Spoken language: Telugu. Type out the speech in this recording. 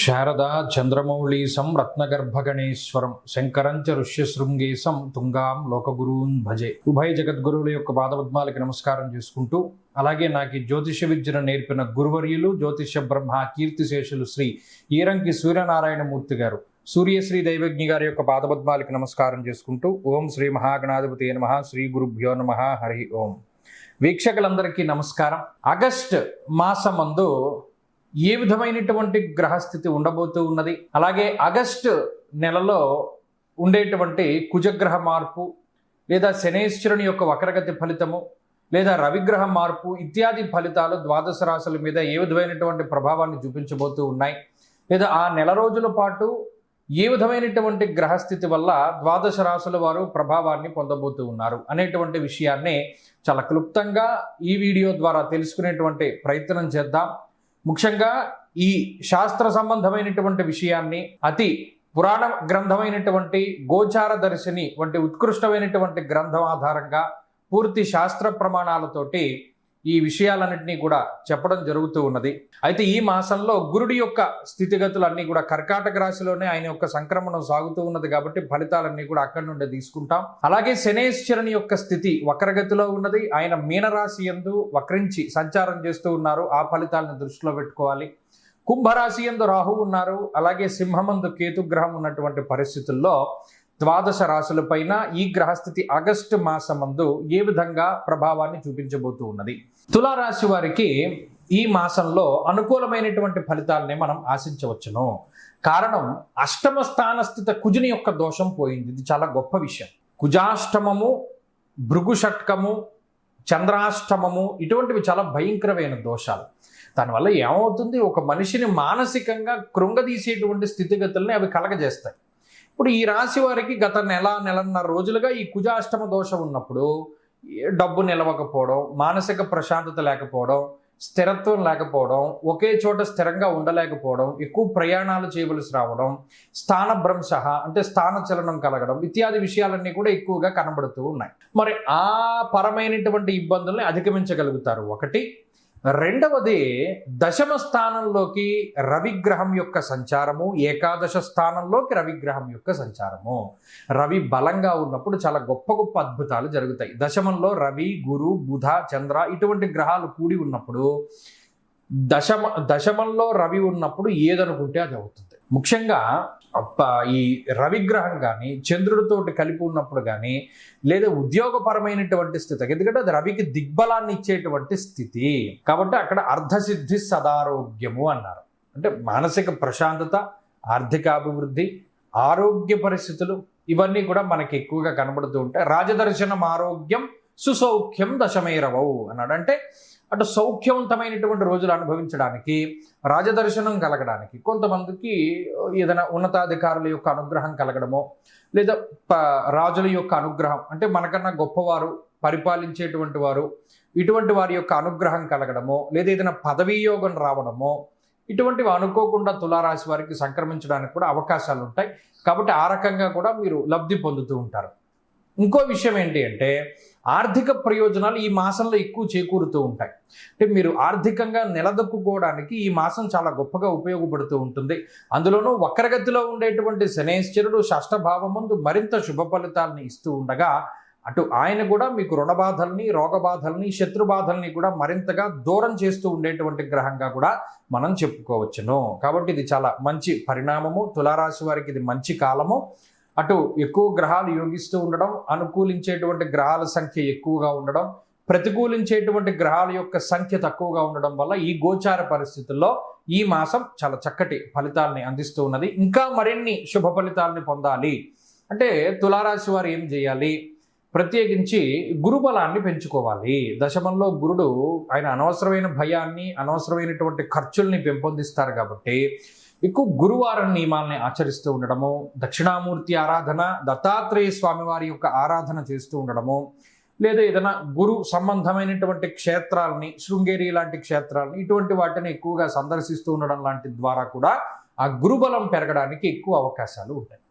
శారదా చంద్రమౌళీసం రత్నగర్భగణేశ్వరం శంకరంచ ఋష్యశృంగేశం తుంగాం లోకగురూన్ భజే. ఉభయ జగద్గురువుల యొక్క పాదపద్మాలకి నమస్కారం చేసుకుంటూ, అలాగే నాకు ఈ జ్యోతిష విద్యను నేర్పిన గురువర్యులు జ్యోతిష బ్రహ్మ కీర్తిశేషులు శ్రీ ఈరంకి సూర్యనారాయణమూర్తి గారు, సూర్యశ్రీ దైవజ్ఞి గారి యొక్క పాదపద్మాలకి నమస్కారం చేసుకుంటూ, ఓం శ్రీ మహాగణాధిపతి నమః, శ్రీ గురుభ్యో నమః, హరి ఓం. వీక్షకులందరికీ నమస్కారం. ఆగస్ట్ మాసమందు ఏ విధమైనటువంటి గ్రహస్థితి ఉండబోతూ ఉన్నది, అలాగే ఆగస్టు నెలలో ఉండేటువంటి కుజగ్రహ మార్పు, లేదా శనేశ్వరుని యొక్క వక్రగతి ఫలితము, లేదా రవిగ్రహ మార్పు ఇత్యాది ఫలితాలు ద్వాదశ రాశుల మీద ఏ విధమైనటువంటి ప్రభావాన్ని చూపించబోతూ ఉన్నాయి, లేదా ఆ నెల రోజుల పాటు ఏ విధమైనటువంటి గ్రహస్థితి వల్ల ద్వాదశ రాశుల వారు ప్రభావాన్ని పొందబోతూ ఉన్నారు అనేటువంటి విషయాన్ని చాలా క్లుప్తంగా ఈ వీడియో ద్వారా తెలుసుకునేటువంటి ప్రయత్నం చేద్దాం. ముఖ్యంగా ఈ శాస్త్ర సంబంధమైనటువంటి విషయాన్ని అతి పురాణ గ్రంథమైనటువంటి గోచార దర్శిని వంటి ఉత్కృష్టమైనటువంటి గ్రంథం ఆధారంగా పూర్తి శాస్త్ర ప్రమాణాలతోటి ఈ విషయాలన్నింటినీ కూడా చెప్పడం జరుగుతూ ఉన్నది. అయితే ఈ మాసంలో గురుడి యొక్క స్థితిగతులన్నీ కూడా కర్కాటక రాశిలోనే ఆయన యొక్క సంక్రమణం సాగుతూ ఉన్నది కాబట్టి ఫలితాలన్నీ కూడా అక్కడి నుండి తీసుకుంటాం. అలాగే శనేశ్వరుని యొక్క స్థితి వక్రగతిలో ఉన్నది, ఆయన మీనరాశి యందు వక్రించి సంచారం చేస్తూ ఉన్నారు, ఆ ఫలితాలను దృష్టిలో పెట్టుకోవాలి. కుంభరాశి యందు రాహు ఉన్నారు, అలాగే సింహమందు కేతుగ్రహం ఉన్నటువంటి పరిస్థితుల్లో ద్వాదశ రాశులపైన ఈ గ్రహస్థితి ఆగస్టు మాసమందు ఏ విధంగా ప్రభావాన్ని చూపించబోతూ ఉన్నది. తులారాశి వారికి ఈ మాసంలో అనుకూలమైనటువంటి ఫలితాలని మనం ఆశించవచ్చును. కారణం, అష్టమ స్థానస్థిత కుజుని యొక్క దోషం పోయింది. ఇది చాలా గొప్ప విషయం. కుజాష్టమము, భృగు షట్కము, చంద్రాష్టమము ఇటువంటివి చాలా భయంకరమైన దోషాలు. దానివల్ల ఏమవుతుంది, ఒక మనిషిని మానసికంగా కృంగదీసేటువంటి స్థితిగతుల్ని అవి కలగజేస్తాయి. ఇప్పుడు ఈ రాశి వారికి గత నెలన్నర రోజులుగా ఈ కుజాష్టమ దోషం ఉన్నప్పుడు డబ్బు నిలవకపోవడం, మానసిక ప్రశాంతత లేకపోవడం, స్థిరత్వం లేకపోవడం, ఒకే చోట స్థిరంగా ఉండలేకపోవడం, ఎక్కువ ప్రయాణాలు చేయవలసి రావడం, స్థానభ్రంశ అంటే స్థానచలనం కలగడం ఇత్యాది విషయాలన్నీ కూడా ఎక్కువగా కనబడుతూ ఉన్నాయి. మరి ఆ పరమైనటువంటి ఇబ్బందుల్ని అధిగమించగలుగుతారు ఒకటి. రెండవది, దశమ స్థానంలోకి రవిగ్రహం యొక్క సంచారము, ఏకాదశ స్థానంలోకి రవిగ్రహం యొక్క సంచారము. రవి బలంగా ఉన్నప్పుడు చాలా గొప్ప గొప్ప అద్భుతాలు జరుగుతాయి. దశమంలో రవి, గురు, బుధ, చంద్ర ఇటువంటి గ్రహాలు కూడి ఉన్నప్పుడు, దశమంలో రవి ఉన్నప్పుడు ఏదనుకుంటే అది అవుతుంది. ముఖ్యంగా ఈ రవిగ్రహం కానీ చంద్రుడితోటి కలిపి ఉన్నప్పుడు కానీ, లేదా ఉద్యోగపరమైనటువంటి స్థితి, ఎందుకంటే అది రవికి దిగ్బలాన్ని ఇచ్చేటువంటి స్థితి కాబట్టి అక్కడ అర్ధసిద్ధి సదారోగ్యము అన్నారు. అంటే మానసిక ప్రశాంతత, ఆర్థికాభివృద్ధి, ఆరోగ్య పరిస్థితులు ఇవన్నీ కూడా మనకి ఎక్కువగా కనబడుతూ ఉంటాయి. రాజదర్శనం ఆరోగ్యం సుసౌఖ్యం దశమైరవౌ అన్నాడు. అంటే అటు సౌఖ్యవంతమైనటువంటి రోజులు అనుభవించడానికి, రాజదర్శనం కలగడానికి, కొంతమందికి ఏదైనా ఉన్నతాధికారుల యొక్క అనుగ్రహం కలగడమో, లేదా రాజుల యొక్క అనుగ్రహం అంటే మనకన్నా గొప్పవారు పరిపాలించేటువంటి వారు, ఇటువంటి వారి యొక్క అనుగ్రహం కలగడమో, లేదా ఏదైనా పదవీ యోగం రావడమో ఇటువంటివి అనుకోకుండా తులారాశి వారికి సంక్రమించడానికి కూడా అవకాశాలు ఉంటాయి. కాబట్టి ఆ రకంగా కూడా మీరు లబ్ధి పొందుతూ ఉంటారు. ఇంకో విషయం ఏంటి అంటే, ఆర్థిక ప్రయోజనాలు ఈ మాసంలో ఎక్కువ చేకూరుతూ ఉంటాయి. అంటే మీరు ఆర్థికంగా నిలదొక్కుకోవడానికి ఈ మాసం చాలా గొప్పగా ఉపయోగపడుతూ ఉంటుంది. అందులోనూ వక్రగతిలో ఉండేటువంటి శనేశ్వరుడు షష్ఠభావమందు మరింత శుభ ఫలితాలని ఇస్తూ ఉండగా, అటు ఆయన కూడా మీకు రుణబాధల్ని, రోగబాధల్ని, శత్రుబాధల్ని కూడా మరింతగా దూరం చేస్తూ ఉండేటువంటి గ్రహంగా కూడా మనం చెప్పుకోవచ్చును. కాబట్టి ఇది చాలా మంచి పరిణామము. తులారాశి వారికి ఇది మంచి కాలము. అటు ఎక్కువ గ్రహాలు యోగిస్తూ ఉండడం, అనుకూలించేటువంటి గ్రహాల సంఖ్య ఎక్కువగా ఉండడం, ప్రతికూలించేటువంటి గ్రహాల యొక్క సంఖ్య తక్కువగా ఉండడం వల్ల ఈ గోచార పరిస్థితుల్లో ఈ మాసం చాలా చక్కటి ఫలితాలని అందిస్తూ ఉన్నది. ఇంకా మరిన్ని శుభ ఫలితాలని పొందాలి అంటే తులారాశి వారు ఏం చేయాలి, ప్రత్యేకించి గురుబలాన్ని పెంచుకోవాలి. దశమంలో గురుడు ఆయన అనవసరమైన భయాన్ని, అనవసరమైనటువంటి ఖర్చుల్ని పెంపొందిస్తారు కాబట్టి ఎక్కువ గురువారం నియమాలని ఆచరిస్తూ ఉండడము, దక్షిణామూర్తి ఆరాధన, దత్తాత్రేయ స్వామివారి యొక్క ఆరాధన చేస్తూ ఉండడము, లేదా ఏదైనా గురు సంబంధమైనటువంటి క్షేత్రాలని, శృంగేరి లాంటి క్షేత్రాలని ఇటువంటి వాటిని ఎక్కువగా సందర్శిస్తూ ఉండడం లాంటి ద్వారా కూడా ఆ గురుబలం పెరగడానికి ఎక్కువ అవకాశాలు ఉంటాయి.